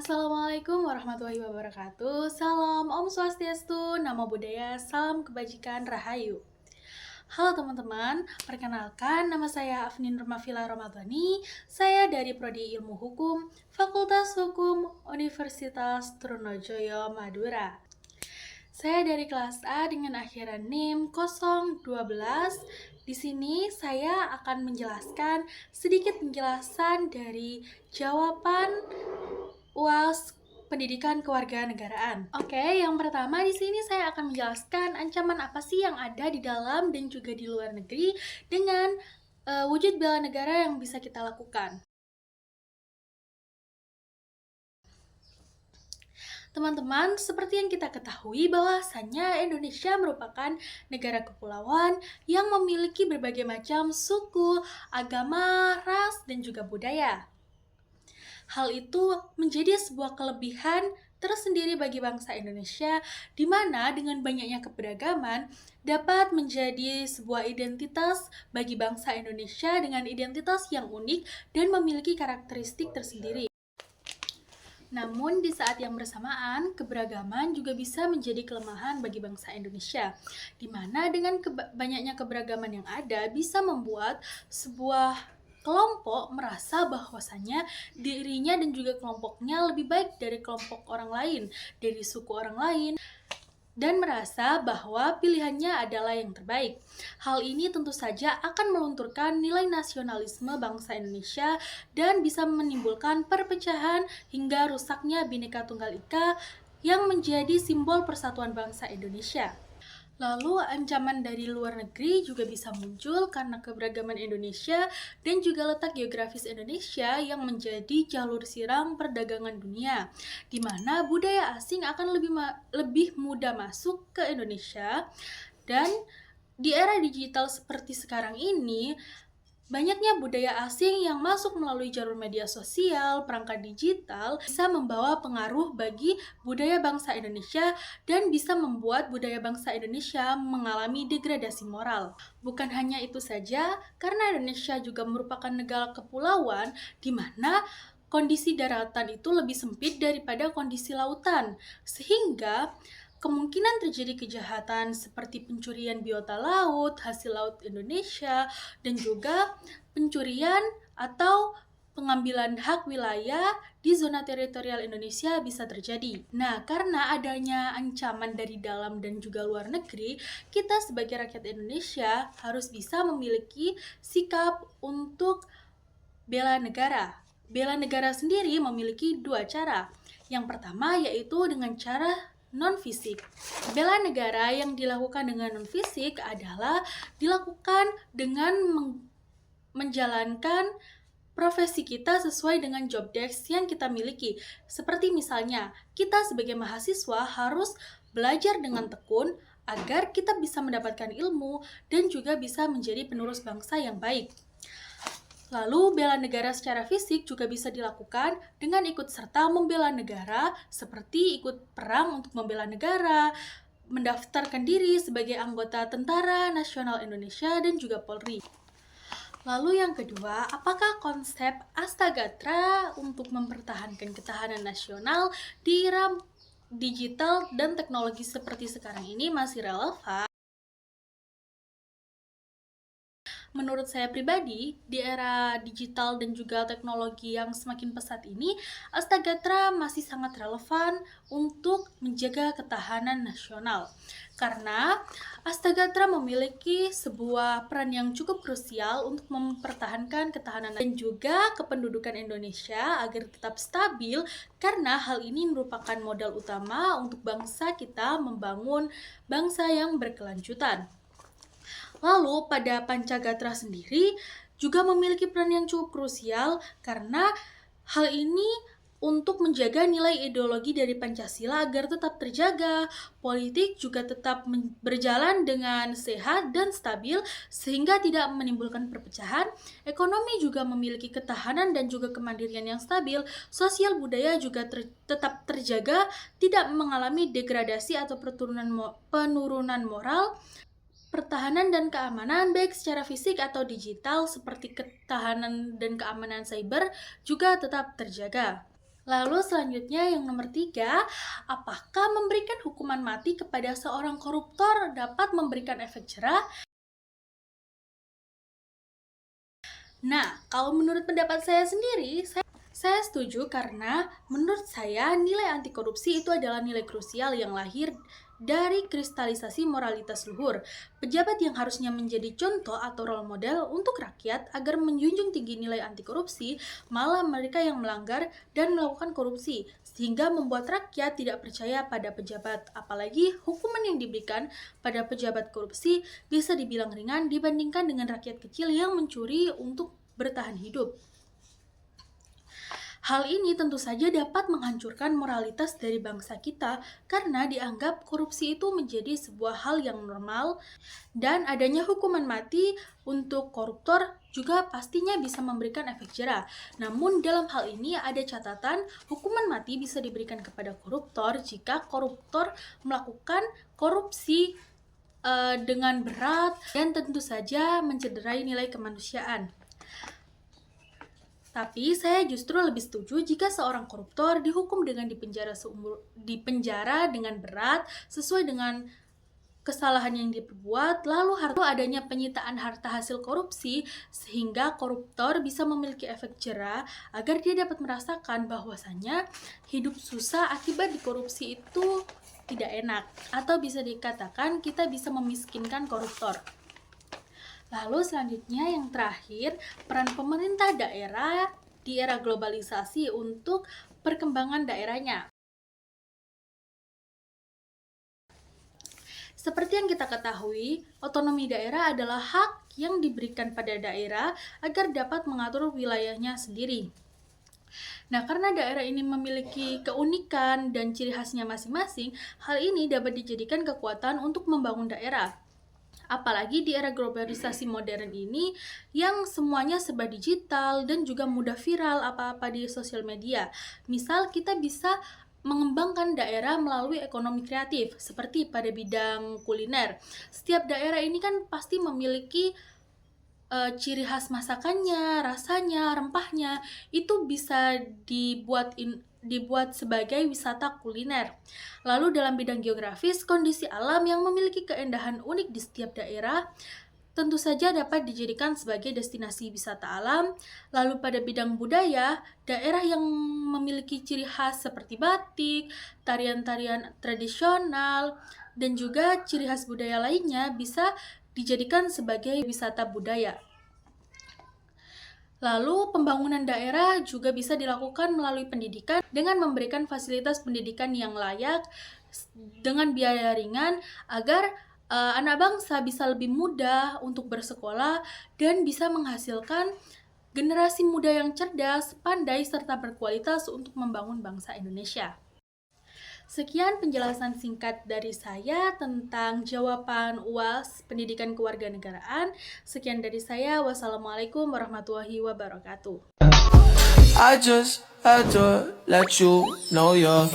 Assalamualaikum warahmatullahi wabarakatuh. Salam Om Swastiastu, Namo Buddhaya, salam kebajikan, Rahayu. Halo teman-teman, perkenalkan nama saya Afnin Rumafila Ramadhani. Saya dari Prodi Ilmu Hukum, Fakultas Hukum, Universitas Trunojoyo, Madura. Saya dari kelas A dengan akhiran NIM 012. Di sini saya akan menjelaskan sedikit penjelasan dari jawaban UAS Pendidikan Kewarganegaraan. Oke, yang pertama di sini saya akan menjelaskan ancaman apa sih yang ada di dalam dan juga di luar negeri dengan wujud bela negara yang bisa kita lakukan. Teman-teman, seperti yang kita ketahui bahwasannya Indonesia merupakan negara kepulauan yang memiliki berbagai macam suku, agama, ras, dan juga budaya. Hal itu menjadi sebuah kelebihan tersendiri bagi bangsa Indonesia, di mana dengan banyaknya keberagaman dapat menjadi sebuah identitas bagi bangsa Indonesia dengan identitas yang unik dan memiliki karakteristik tersendiri. Namun, di saat yang bersamaan, keberagaman juga bisa menjadi kelemahan bagi bangsa Indonesia, di mana dengan banyaknya keberagaman yang ada bisa membuat sebuah kelompok merasa bahwasannya dirinya dan juga kelompoknya lebih baik dari kelompok orang lain, dari suku orang lain, dan merasa bahwa pilihannya adalah yang terbaik. Hal ini tentu saja akan melunturkan nilai nasionalisme bangsa Indonesia dan bisa menimbulkan perpecahan hingga rusaknya Bhinneka Tunggal Ika yang menjadi simbol persatuan bangsa Indonesia. Lalu ancaman dari luar negeri juga bisa muncul karena keberagaman Indonesia dan juga letak geografis Indonesia yang menjadi jalur siram perdagangan dunia, di mana budaya asing akan lebih mudah masuk ke Indonesia. Dan di era digital seperti sekarang ini, banyaknya budaya asing yang masuk melalui jalur media sosial, perangkat digital, bisa membawa pengaruh bagi budaya bangsa Indonesia dan bisa membuat budaya bangsa Indonesia mengalami degradasi moral. Bukan hanya itu saja, karena Indonesia juga merupakan negara kepulauan di mana kondisi daratan itu lebih sempit daripada kondisi lautan, sehingga kemungkinan terjadi kejahatan seperti pencurian biota laut, hasil laut Indonesia, dan juga pencurian atau pengambilan hak wilayah di zona teritorial Indonesia bisa terjadi. Nah, karena adanya ancaman dari dalam dan juga luar negeri, kita sebagai rakyat Indonesia harus bisa memiliki sikap untuk bela negara. Bela negara sendiri memiliki dua cara. Yang pertama yaitu dengan cara non-fisik. Bela negara yang dilakukan dengan non-fisik adalah dilakukan dengan menjalankan profesi kita sesuai dengan job desk yang kita miliki. Seperti misalnya, kita sebagai mahasiswa harus belajar dengan tekun agar kita bisa mendapatkan ilmu dan juga bisa menjadi penerus bangsa yang baik. Lalu, bela negara secara fisik juga bisa dilakukan dengan ikut serta membela negara, seperti ikut perang untuk membela negara, mendaftarkan diri sebagai anggota Tentara Nasional Indonesia dan juga Polri. Lalu yang kedua, apakah konsep Astagatra untuk mempertahankan ketahanan nasional di era digital dan teknologi seperti sekarang ini masih relevan? Menurut saya pribadi, di era digital dan juga teknologi yang semakin pesat ini, Astagatra masih sangat relevan untuk menjaga ketahanan nasional. Karena Astagatra memiliki sebuah peran yang cukup krusial untuk mempertahankan ketahanan dan juga kependudukan Indonesia agar tetap stabil, karena hal ini merupakan modal utama untuk bangsa kita membangun bangsa yang berkelanjutan. Lalu pada Pancagatra sendiri juga memiliki peran yang cukup krusial karena hal ini untuk menjaga nilai ideologi dari Pancasila agar tetap terjaga, politik juga tetap berjalan dengan sehat dan stabil sehingga tidak menimbulkan perpecahan, ekonomi juga memiliki ketahanan dan juga kemandirian yang stabil, sosial budaya juga tetap terjaga, tidak mengalami degradasi atau penurunan moral, pertahanan dan keamanan baik secara fisik atau digital seperti ketahanan dan keamanan cyber juga tetap terjaga. Lalu selanjutnya yang nomor 3, apakah memberikan hukuman mati kepada seorang koruptor dapat memberikan efek jerah? Nah, kalau menurut pendapat saya sendiri, saya setuju karena menurut saya nilai anti korupsi itu adalah nilai krusial yang lahir dari kristalisasi moralitas luhur. Pejabat yang harusnya menjadi contoh atau role model untuk rakyat agar menjunjung tinggi nilai anti korupsi, malah mereka yang melanggar dan melakukan korupsi, sehingga membuat rakyat tidak percaya pada pejabat. Apalagi hukuman yang diberikan pada pejabat korupsi bisa dibilang ringan dibandingkan dengan rakyat kecil yang mencuri untuk bertahan hidup. Hal ini tentu saja dapat menghancurkan moralitas dari bangsa kita karena dianggap korupsi itu menjadi sebuah hal yang normal dan adanya hukuman mati untuk koruptor juga pastinya bisa memberikan efek jerah. Namun dalam hal ini ada catatan, hukuman mati bisa diberikan kepada koruptor jika koruptor melakukan korupsi dengan berat dan tentu saja mencederai nilai kemanusiaan. Tapi saya justru lebih setuju jika seorang koruptor dihukum dengan dipenjara dengan berat sesuai dengan kesalahan yang diperbuat, lalu adanya penyitaan harta hasil korupsi sehingga koruptor bisa memiliki efek jerah agar dia dapat merasakan bahwasannya hidup susah akibat dikorupsi itu tidak enak, atau bisa dikatakan kita bisa memiskinkan koruptor. Lalu selanjutnya yang terakhir, peran pemerintah daerah di era globalisasi untuk perkembangan daerahnya. Seperti yang kita ketahui, otonomi daerah adalah hak yang diberikan pada daerah agar dapat mengatur wilayahnya sendiri. Nah, karena daerah ini memiliki keunikan dan ciri khasnya masing-masing, hal ini dapat dijadikan kekuatan untuk membangun daerah. Apalagi di era globalisasi modern ini yang semuanya serba digital dan juga mudah viral apa-apa di sosial media. Misal kita bisa mengembangkan daerah melalui ekonomi kreatif seperti pada bidang kuliner. Setiap daerah ini kan pasti memiliki ciri khas masakannya, rasanya, rempahnya itu bisa dibuat sebagai wisata kuliner. Lalu dalam bidang geografis, kondisi alam yang memiliki keindahan unik di setiap daerah tentu saja dapat dijadikan sebagai destinasi wisata alam. Lalu pada bidang budaya, daerah yang memiliki ciri khas seperti batik, tarian-tarian tradisional, dan juga ciri khas budaya lainnya bisa dijadikan sebagai wisata budaya. Lalu pembangunan daerah juga bisa dilakukan melalui pendidikan dengan memberikan fasilitas pendidikan yang layak dengan biaya ringan agar anak bangsa bisa lebih mudah untuk bersekolah dan bisa menghasilkan generasi muda yang cerdas, pandai, serta berkualitas untuk membangun bangsa Indonesia. Sekian penjelasan singkat dari saya tentang jawaban UAS Pendidikan Kewarganegaraan. Sekian dari saya. Wassalamualaikum warahmatullahi wabarakatuh. I just had to let you know you're